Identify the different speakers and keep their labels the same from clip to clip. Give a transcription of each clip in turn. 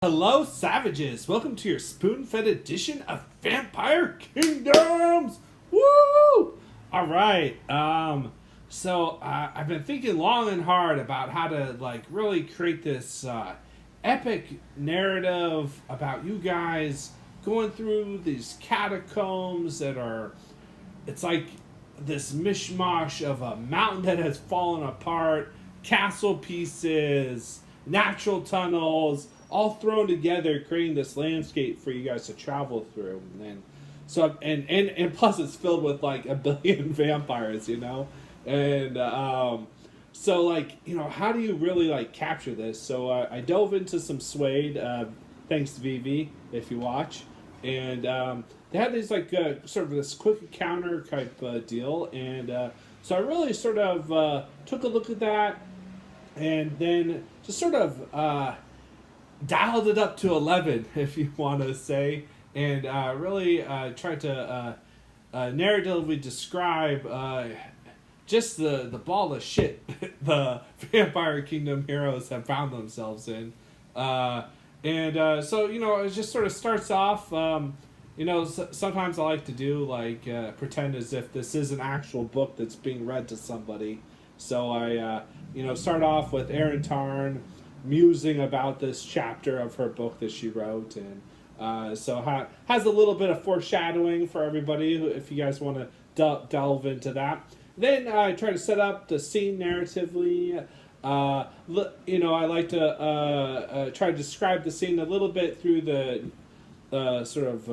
Speaker 1: Hello, savages! Welcome to your spoon-fed edition of Vampire Kingdoms. Woo! All right. I've been thinking long and hard about how to really create this epic narrative about you guys going through these catacombs that are. It's like this mishmash of a mountain that has fallen apart, castle pieces, natural tunnels, all thrown together, creating this landscape for you guys to travel through. And plus it's filled with like a billion vampires, and how do you really capture this? So I dove into some Suede, thanks to Vivi, if you watch, and they had these sort of this quick encounter type deal, and so I really sort of took a look at that, and then just sort of dialed it up to 11, if you want to say, and really tried to narratively describe just the ball of shit the Vampire Kingdom heroes have found themselves in. It just sort of starts off, sometimes I like to do pretend as if this is an actual book that's being read to somebody. So I, start off with Erin Tarn musing about this chapter of her book that she wrote, and has a little bit of foreshadowing for everybody if you guys want to delve into that. Then I try to set up the scene narratively. I like to try to describe the scene a little bit through the sort of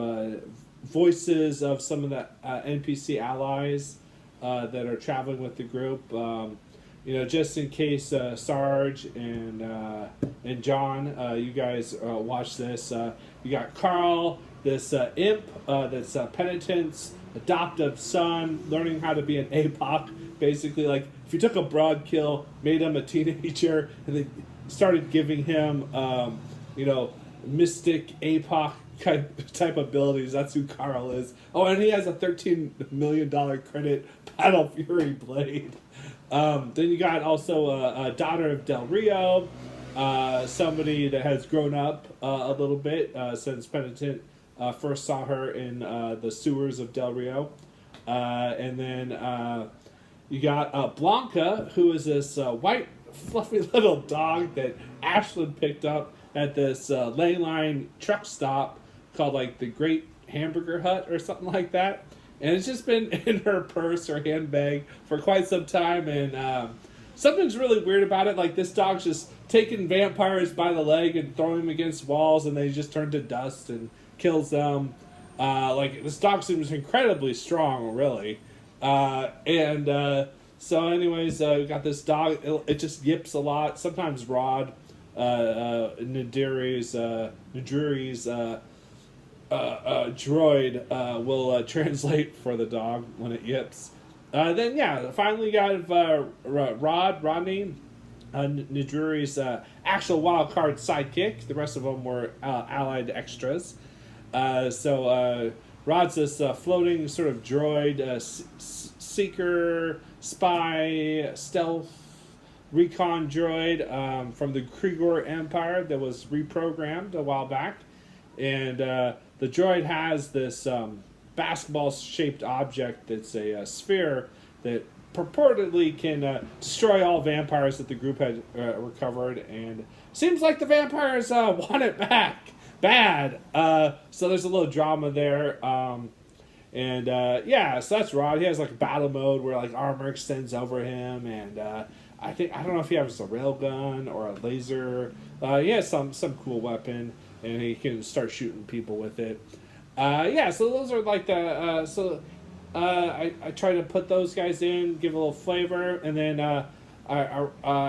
Speaker 1: voices of some of the NPC allies that are traveling with the group. Just in case Sarge and John, you guys watch this. You got Carl, this imp that's Penitent's adoptive son, learning how to be an APOC. Basically, if you took a broad kill, made him a teenager, and then started giving him, mystic APOC type abilities. That's who Carl is. Oh, and he has a $13 million credit Battle Fury blade. Then you got also a daughter of Del Rio, somebody that has grown up a little bit since Penitent first saw her in the sewers of Del Rio. And then you got Blanca, who is this white, fluffy little dog that Ashlyn picked up at this ley line truck stop called the Great Hamburger Hut or something like that. And it's just been in her purse or handbag for quite some time. And something's really weird about it. This dog's just taking vampires by the leg and throwing them against walls, and they just turn to dust and kills them. This dog seems incredibly strong, really. So anyways, we got this dog. It just yips a lot. Sometimes Rod, Nadiri's droid will translate for the dog when it yips. Finally got Rodney, Nadiri's actual wild card sidekick. The rest of them were allied extras. Rod's this floating sort of droid, seeker, spy, stealth, recon droid from the Krigor Empire that was reprogrammed a while back. And the droid has this basketball-shaped object that's a sphere that purportedly can destroy all vampires that the group had recovered. And seems like the vampires want it back. Bad. So there's a little drama there. So that's Rod. He has battle mode where armor extends over him, and I don't know if he has a railgun or a laser. He has some cool weapon, and he can start shooting people with it. So those are I try to put those guys in, give a little flavor, and then I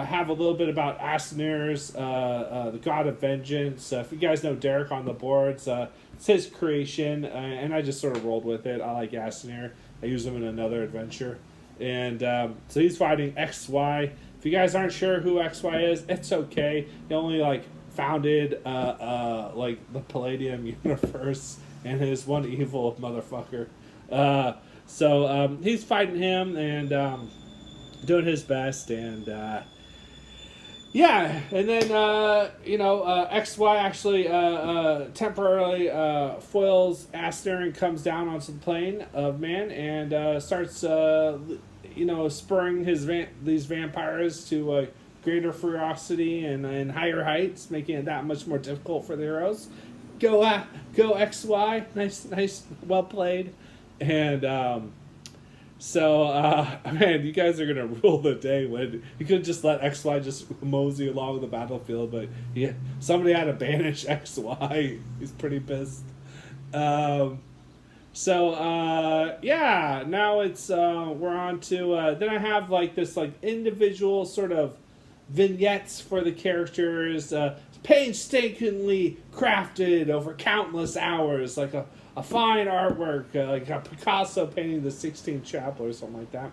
Speaker 1: have a little bit about Asinir's, the God of Vengeance. If you guys know Derek on the boards, it's his creation, and I just sort of rolled with it. I like Asinir. I use him in another adventure. And so he's fighting XY. If you guys aren't sure who XY is, it's okay. He only founded the Palladium universe and is one evil motherfucker. He's fighting him and doing his best, and Yeah, and then XY actually temporarily foils Aster and comes down onto the plane of man and starts spurring these vampires to greater ferocity and higher heights, making it that much more difficult for the heroes. Go XY, nice, well played, and. Man, you guys are gonna rule the day when you could just let XY just mosey along the battlefield, but yeah, somebody had to banish XY. He's pretty pissed. Now it's we're on to then I have like this like individual sort of vignettes for the characters, painstakingly crafted over countless hours, like a fine artwork, like a Picasso painting the Sistine Chapel or something like that.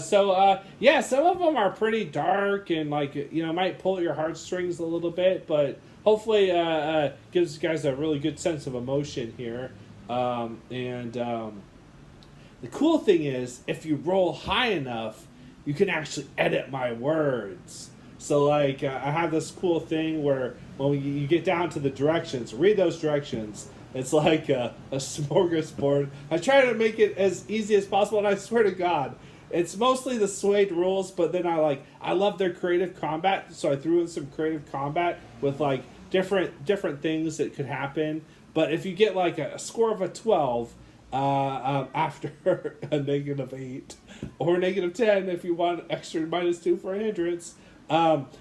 Speaker 1: Some of them are pretty dark and might pull at your heartstrings a little bit, but hopefully gives you guys a really good sense of emotion here. The cool thing is, if you roll high enough, you can actually edit my words. So I have this cool thing where when you get down to the directions, read those directions. It's like a smorgasbord. I try to make it as easy as possible, and I swear to God, it's mostly the Suede rules, but then I love their creative combat, so I threw in some creative combat with different things that could happen. But if you get a score of a 12 after a -8 or -10 if you want extra -2 for a hindrance,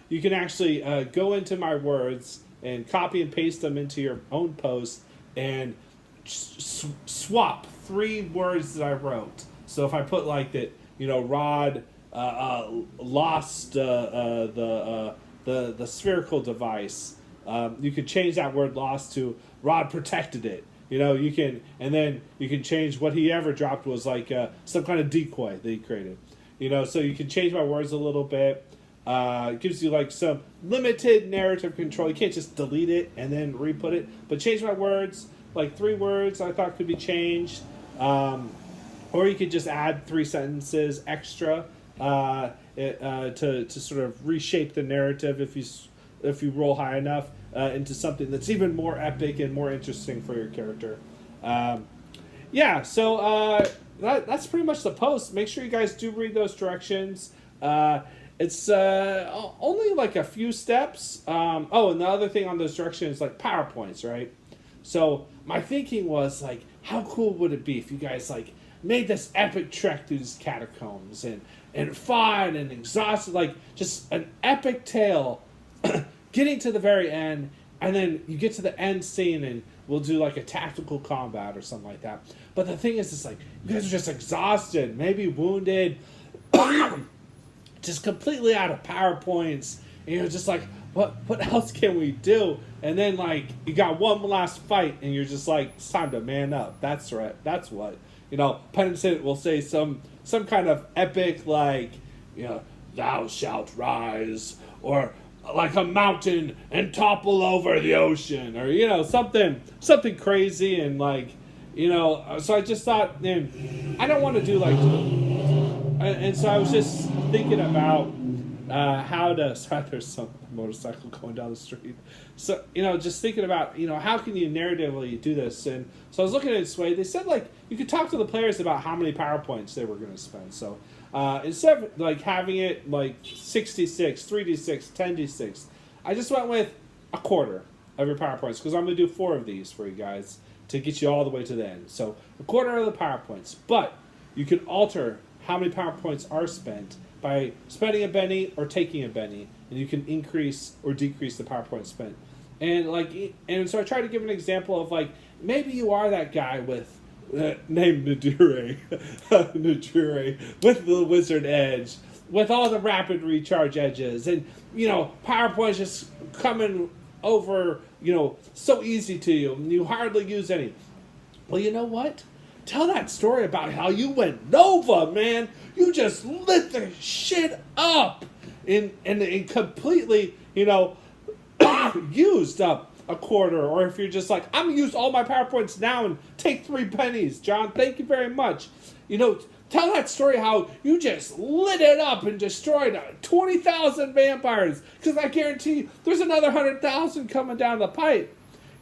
Speaker 1: you can actually go into my words and copy and paste them into your own post and swap 3 words that I wrote. So if I put Rod lost the spherical device, you could change that word lost to Rod protected it. You can change what he ever dropped was some kind of decoy that he created. So you can change my words a little bit. It gives you some limited narrative control. You can't just delete it and then re-put it, but change my words. 3 words I thought could be changed, or you could just add 3 sentences extra to sort of reshape the narrative if you roll high enough into something that's even more epic and more interesting for your character. That's pretty much the post. Make sure you guys do read those directions. It's only a few steps. And the other thing on those directions is PowerPoints, right? So my thinking was how cool would it be if you guys made this epic trek through these catacombs and fought and exhausted, just an epic tale, getting to the very end, and then you get to the end scene and we'll do a tactical combat or something like that. But the thing is, it's you guys are just exhausted, maybe wounded. Just completely out of PowerPoints, and just what else can we do? And then you got one last fight, and you're just it's time to man up. That's right. That's what Penitent will say some kind of epic thou shalt rise, or a mountain and topple over the ocean, or something crazy and So I just thought, man, I don't want to do and so I was just thinking about how to. Sorry, there's some motorcycle going down the street. So just thinking about how can you narratively do this? And so I was looking at Sway. They said you could talk to the players about how many PowerPoints they were going to spend. So instead of having it 66, 3d6, 10d6, I just went with a quarter of your PowerPoints because I'm going to do 4 of these for you guys to get you all the way to the end. So a quarter of the PowerPoints, but you can alter how many PowerPoints are spent by spending a Benny or taking a Benny, and you can increase or decrease the PowerPoint spent. And so I tried to give an example of maybe you are that guy with named Nadure, Nadure with the wizard edge, with all the rapid recharge edges, and PowerPoint's just coming over so easy to you, and you hardly use any. Well, you know what? Tell that story about how you went Nova, man. You just lit the shit up and completely, used up a quarter. Or if you're just I'm going to use all my PowerPoints now and take 3 pennies. John, thank you very much. Tell that story how you just lit it up and destroyed 20,000 vampires. Because I guarantee you, there's another 100,000 coming down the pipe.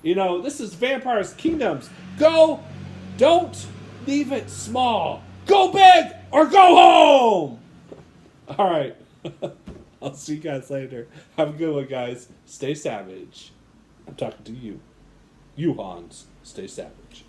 Speaker 1: This is Vampires Kingdoms. Go, don't leave it small. Go big or go home. All right. I'll see you guys later. Have a good one, guys. Stay savage. I'm talking to you. You, Hans. Stay savage.